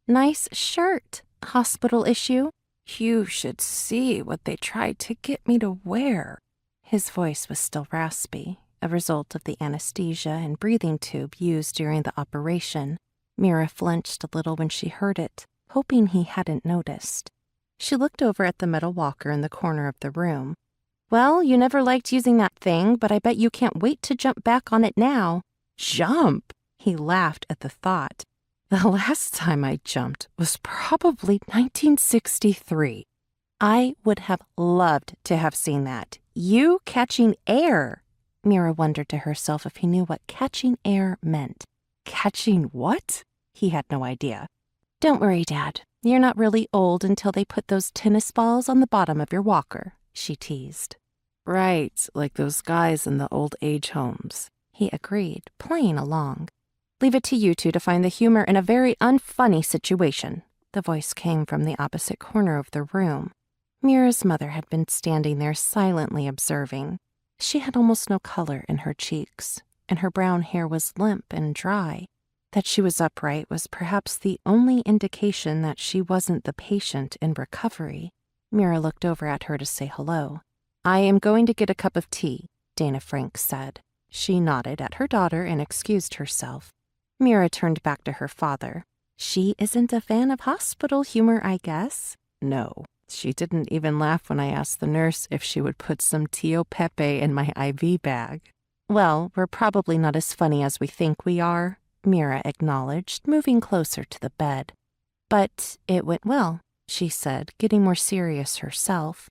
Nice shirt. Hospital issue? You should see what they tried to get me to wear. His voice was still raspy, a result of the anesthesia and breathing tube used during the operation. Mira flinched a little when she heard it, hoping he hadn't noticed. She looked over at the metal walker in the corner of the room. Well, you never liked using that thing, but I bet you can't wait to jump back on it now. Jump? He laughed at the thought. The last time I jumped was probably 1963. I would have loved to have seen that. You catching air. Mira wondered to herself if he knew what catching air meant. Catching what? He had no idea. Don't worry, Dad. You're not really old until they put those tennis balls on the bottom of your walker, she teased. Right, like those guys in the old age homes, he agreed, playing along. Leave it to you two to find the humor in a very unfunny situation. The voice came from the opposite corner of the room. Mira's mother had been standing there silently observing. She had almost no color in her cheeks, and her brown hair was limp and dry. That she was upright was perhaps the only indication that she wasn't the patient in recovery. Mira looked over at her to say hello. I am going to get a cup of tea, Dana Frank said. She nodded at her daughter and excused herself. Mira turned back to her father. She isn't a fan of hospital humor, I guess. No, she didn't even laugh when I asked the nurse if she would put some Tio Pepe in my IV bag. Well, we're probably not as funny as we think we are, Mira acknowledged, moving closer to the bed. But it went well, she said, getting more serious herself.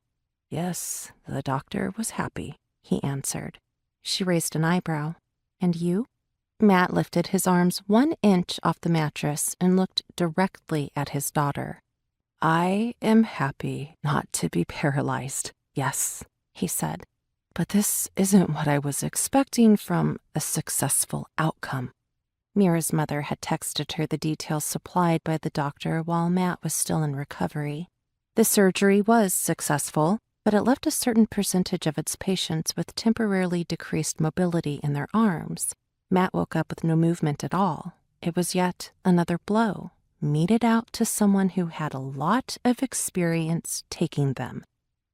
Yes, the doctor was happy, he answered. She raised an eyebrow. And you? Matt lifted his arms 1 inch off the mattress and looked directly at his daughter. I am happy not to be paralyzed, yes, he said. But this isn't what I was expecting from a successful outcome. Mira's mother had texted her the details supplied by the doctor while Matt was still in recovery. The surgery was successful, but it left a certain percentage of its patients with temporarily decreased mobility in their arms. Matt woke up with no movement at all. It was yet another blow, meted out to someone who had a lot of experience taking them.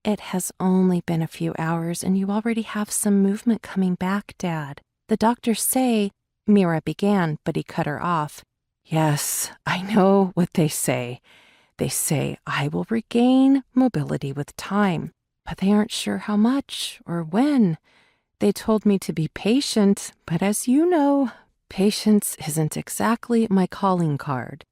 It has only been a few hours and you already have some movement coming back, Dad. The doctors say, Mira began, but he cut her off. Yes, I know what they say. They say I will regain mobility with time, but they aren't sure how much or when. They told me to be patient, but as you know, patience isn't exactly my calling card.